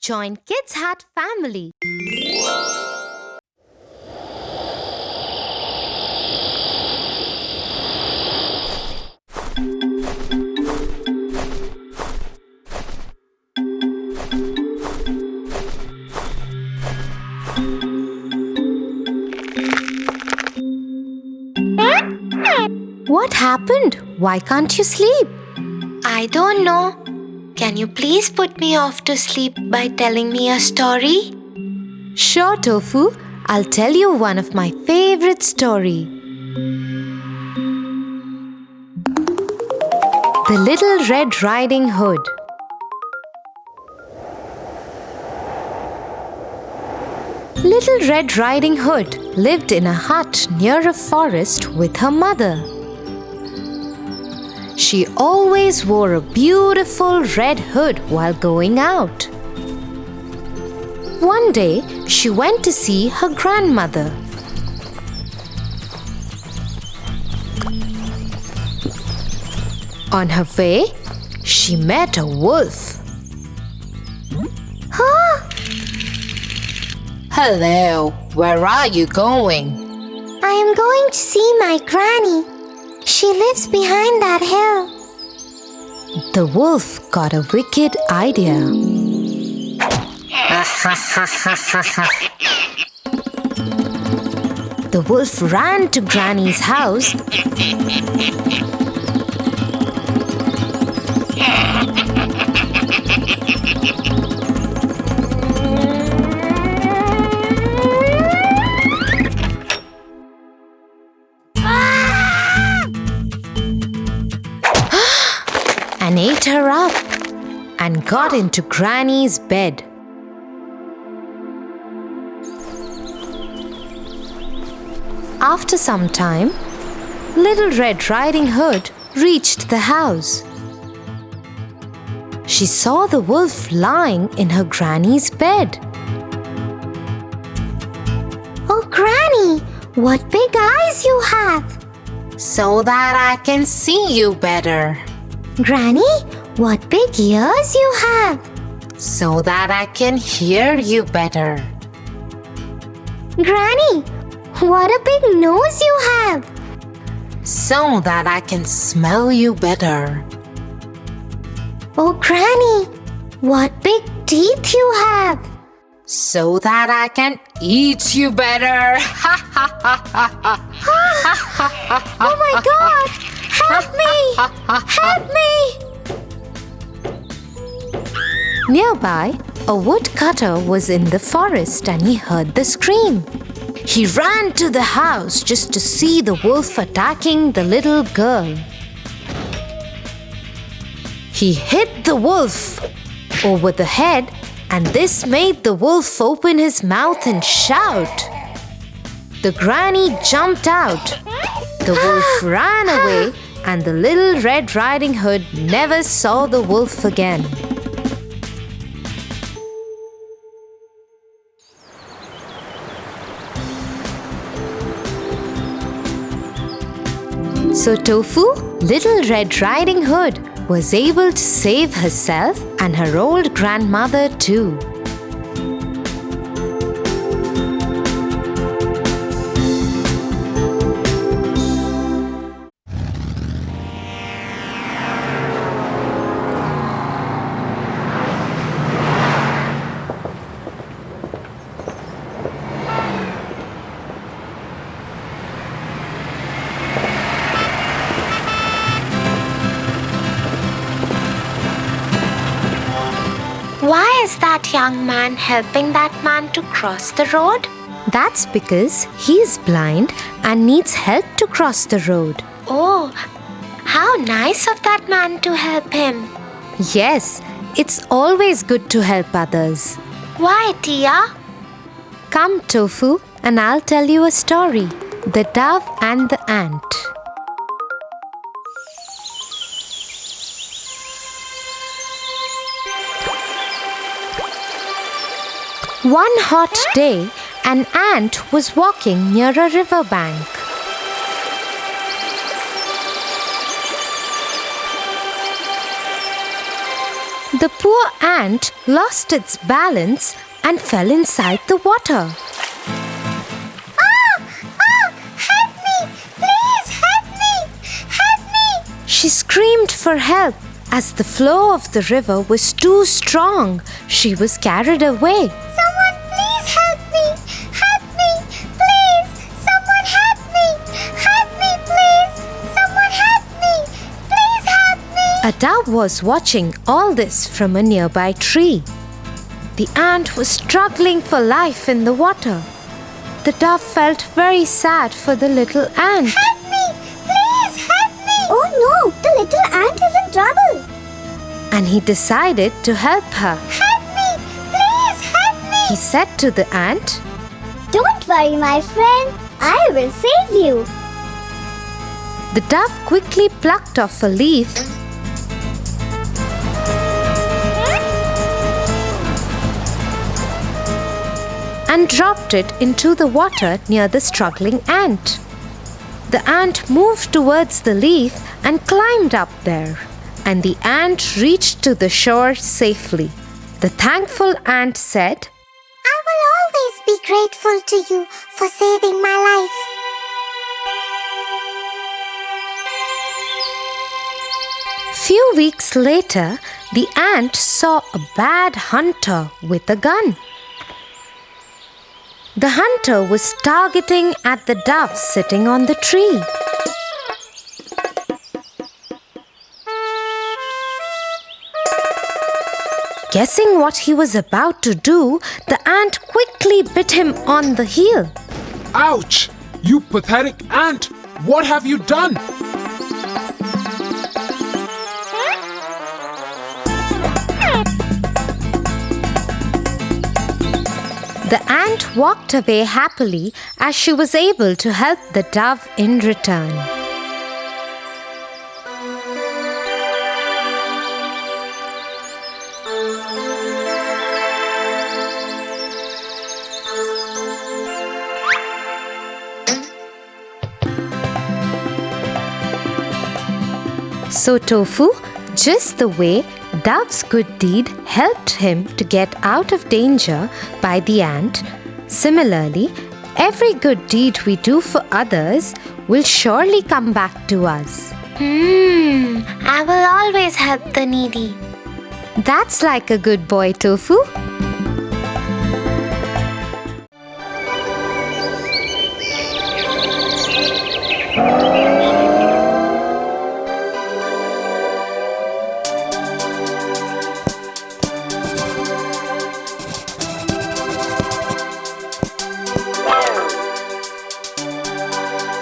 Join Kids Hat family. What happened? Why can't you sleep? I don't know. Can you please put me off to sleep by telling me a story? Sure, Tofu. I'll tell you one of my favorite story. The Little Red Riding Hood. Little Red Riding Hood lived in a hut near a forest with her mother. She always wore a beautiful red hood while going out. One day, she went to see her grandmother. On her way, she met a wolf. Hello, where are you going? I am going to see my granny. She lives behind that hill. The wolf got a wicked idea. The wolf ran to Granny's house and ate her up and got into Granny's bed. After some time, Little Red Riding Hood reached the house. She saw the wolf lying in her granny's bed. Oh, Granny, what big eyes you have! So that I can see you better. Granny, what big ears you have! So that I can hear you better. Granny, what a big nose you have! So that I can smell you better. Oh, Granny, what big teeth you have! So that I can eat you better. Oh my God! Help me! Help me! Nearby, a woodcutter was in the forest and he heard the scream. He ran to the house just to see the wolf attacking the little girl. He hit the wolf over the head, and this made the wolf open his mouth and shout. The granny jumped out. The wolf ran away, and the Little Red Riding Hood never saw the wolf again. So Tofu, Little Red Riding Hood, was able to save herself and her old grandmother too. Why is that young man helping that man to cross the road? That's because he's blind and needs help to cross the road. Oh, how nice of that man to help him. Yes, it's always good to help others. Why, Tia? Come, Tofu, and I'll tell you a story. The Dove and the Ant. One hot day, an ant was walking near a riverbank. The poor ant lost its balance and fell inside the water. Help me! Please help me! Help me! She screamed for help. As the flow of the river was too strong, she was carried away. Someone please help me! Help me! Please! Someone help me! Help me, please! Someone help me! Please help me! A dove was watching all this from a nearby tree. The ant was struggling for life in the water. The dove felt very sad for the little ant. Help me! Please help me! Oh no! The little ant is in trouble! And he decided to help her. Help me! Please help me! He said to the ant, Don't worry, my friend. I will save you. The dove quickly plucked off a leaf and dropped it into the water near the struggling ant. The ant moved towards the leaf and climbed up there, and the ant reached to the shore safely. The thankful ant said, I will always be grateful to you for saving my life. Few weeks later, the ant saw a bad hunter with a gun. The hunter was targeting at the dove sitting on the tree. Guessing what he was about to do, the ant quickly bit him on the heel. Ouch! You pathetic ant! What have you done? The ant walked away happily as she was able to help the dove in return. So Tofu, just the way Dove's good deed helped him to get out of danger by the ant, similarly, every good deed we do for others will surely come back to us. I will always help the needy. That's like a good boy, Tofu.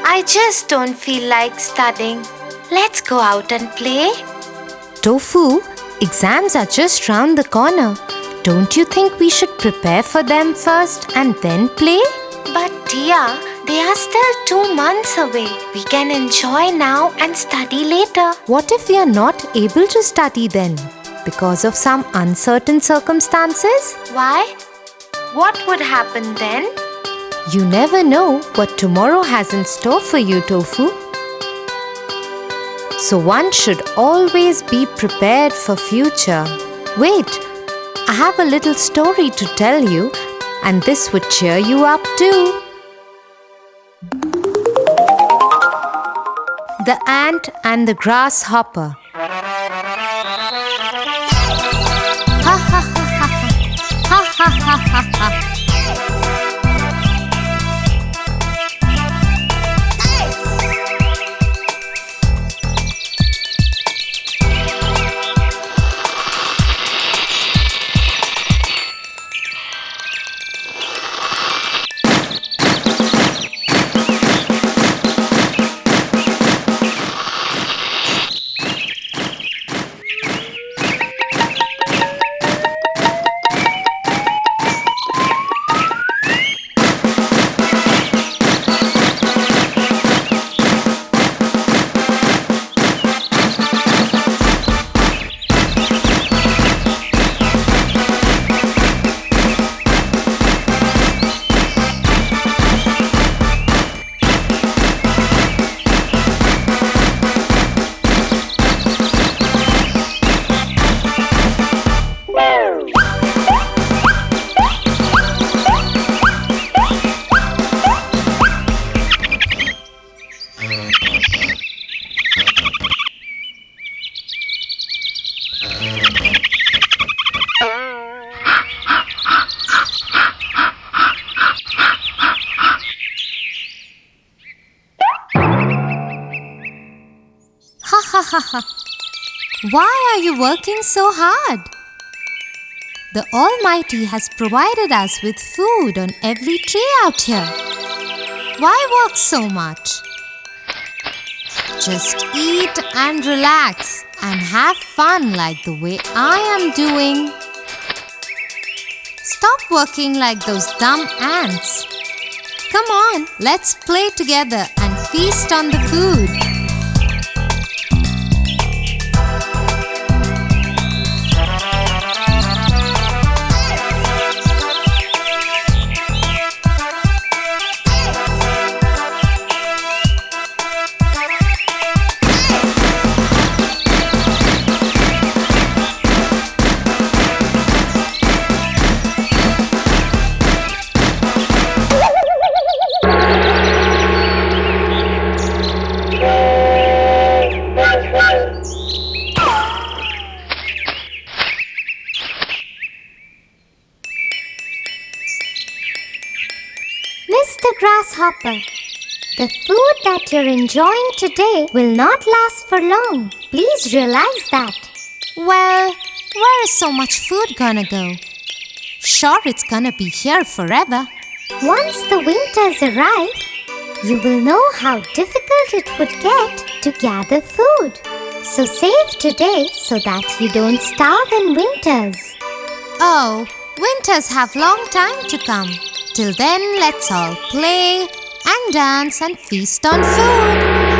I just don't feel like studying. Let's go out and play. Tofu, exams are just round the corner. Don't you think we should prepare for them first and then play? But Tia, they are still 2 months away. We can enjoy now and study later. What if we are not able to study then because of some uncertain circumstances? Why? What would happen then? You never know what tomorrow has in store for you, Tofu. So one should always be prepared for future. Wait, I have a little story to tell you, and this would cheer you up too. The Ant and the Grasshopper. Ha ha ha ha ha ha ha ha ha. Why are you working so hard? The Almighty has provided us with food on every tree out here. Why work so much? Just eat and relax and have fun like the way I am doing. Stop working like those dumb ants. Come on, let's play together and feast on the food. Mr. Grasshopper, the food that you're enjoying today will not last for long. Please realize that. Well, where is so much food gonna go? Sure, it's gonna be here forever. Once the winters arrive, you will know how difficult it would get to gather food. So save today so that you don't starve in winters. Oh, winters have long time to come. Till then, let's all play and dance and feast on food.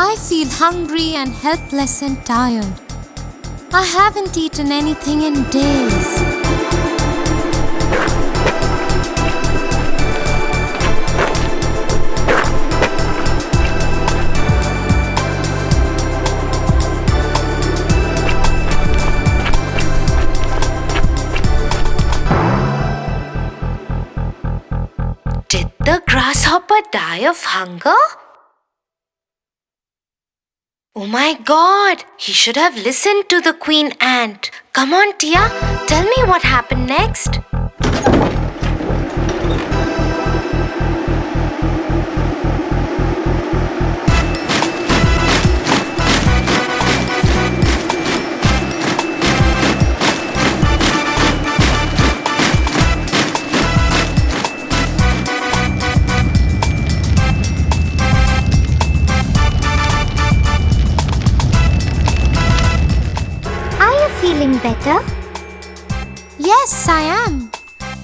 I feel hungry and helpless and tired. I haven't eaten anything in days. Did the grasshopper die of hunger? Oh my God, he should have listened to the queen ant. Come on, Tia, tell me what happened next. Feeling better? Yes, I am.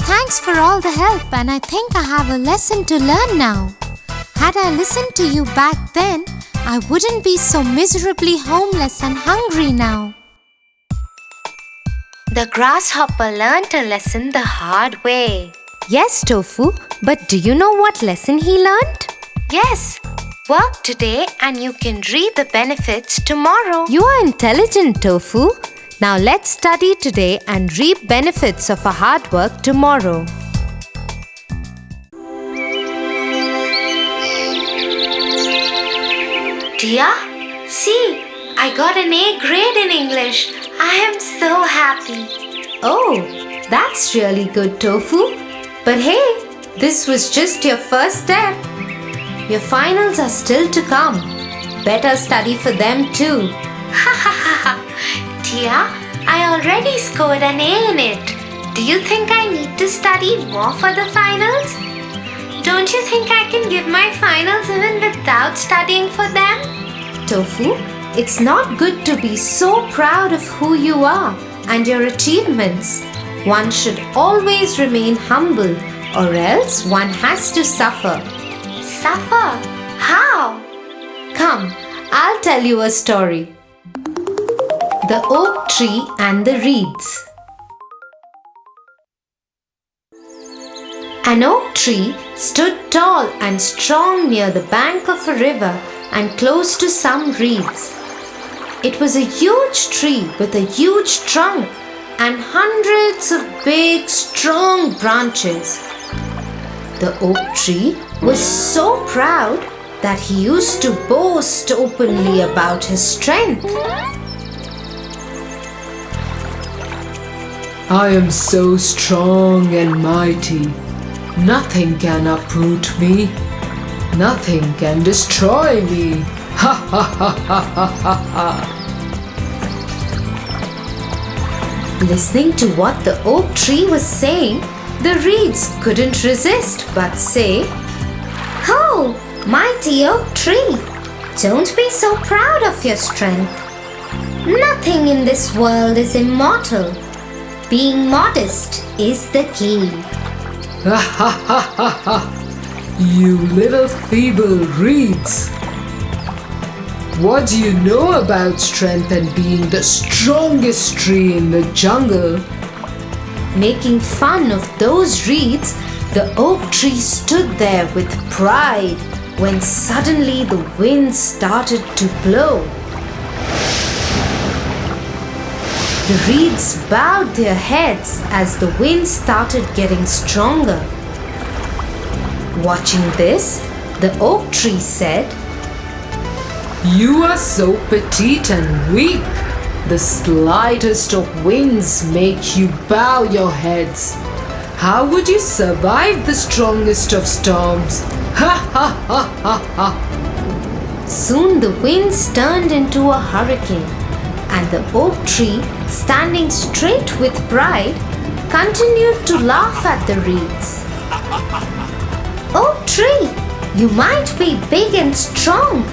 Thanks for all the help, and I think I have a lesson to learn now. Had I listened to you back then, I wouldn't be so miserably homeless and hungry now. The grasshopper learned a lesson the hard way. Yes, Tofu, but do you know what lesson he learned? Yes, work today and you can reap the benefits tomorrow. You are intelligent, Tofu. Now let's study today and reap benefits of our hard work tomorrow. Tia, see, I got an A grade in English. I am so happy. Oh, that's really good, Tofu. But hey, this was just your first step. Your finals are still to come. Better study for them too. Ha ha ha ha. Tia, I already scored an A in it. Do you think I need to study more for the finals? Don't you think I can give my finals even without studying for them? Tofu, it's not good to be so proud of who you are and your achievements. One should always remain humble, or else one has to suffer. Suffer? How? Come, I'll tell you a story. The Oak Tree and the Reeds. An oak tree stood tall and strong near the bank of a river and close to some reeds. It was a huge tree with a huge trunk and hundreds of big, strong branches. The oak tree was so proud that he used to boast openly about his strength. I am so strong and mighty. Nothing can uproot me. Nothing can destroy me. Ha ha ha ha ha ha ha. Listening to what the oak tree was saying, the reeds couldn't resist but say, Oh, mighty oak tree, don't be so proud of your strength. Nothing in this world is immortal. Being modest is the key. Ha ha ha ha ha. You little feeble reeds. What do you know about strength and being the strongest tree in the jungle? Making fun of those reeds, the oak tree stood there with pride when suddenly the wind started to blow. The reeds bowed their heads as the wind started getting stronger. Watching this, the oak tree said, You are so petite and weak. The slightest of winds make you bow your heads. How would you survive the strongest of storms? Ha ha ha ha ha. Soon the winds turned into a hurricane, and the oak tree, standing straight with pride, continued to laugh at the reeds. Oak tree, you might be big and strong,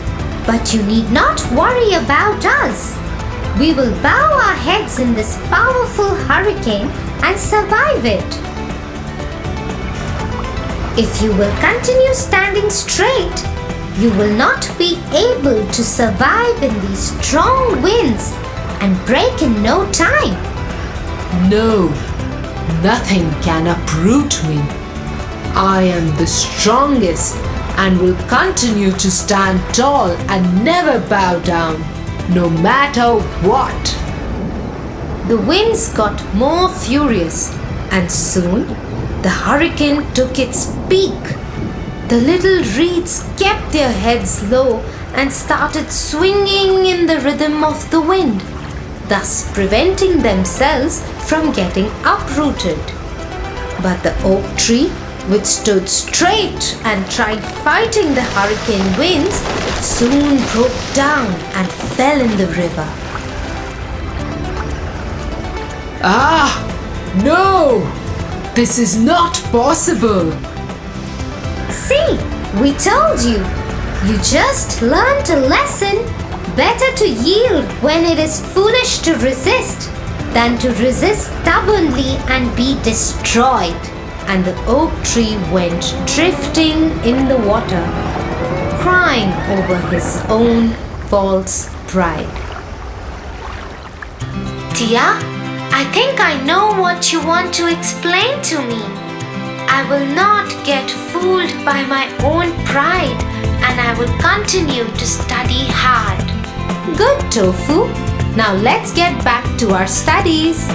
but you need not worry about us. We will bow our heads in this powerful hurricane and survive it. If you will continue standing straight, you will not be able to survive in these strong winds and break in no time. No, nothing can uproot me. I am the strongest and will continue to stand tall and never bow down, no matter what. The winds got more furious, and soon the hurricane took its peak. The little reeds kept their heads low and started swinging in the rhythm of the wind, thus preventing themselves from getting uprooted. But the oak tree, which stood straight and tried fighting the hurricane winds, soon broke down and fell in the river. Ah, no! This is not possible! See, we told you. You just learned a lesson. Better to yield when it is foolish to resist than to resist stubbornly and be destroyed. And the oak tree went drifting in the water, crying over his own false pride. Tia, I think I know what you want to explain to me. I will not get fooled by my own pride, and I will continue to study hard. Good, Tofu. Now let's get back to our studies.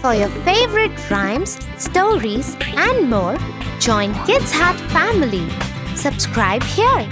For your favorite rhymes, stories, and more, join Kids Hut family. Subscribe here.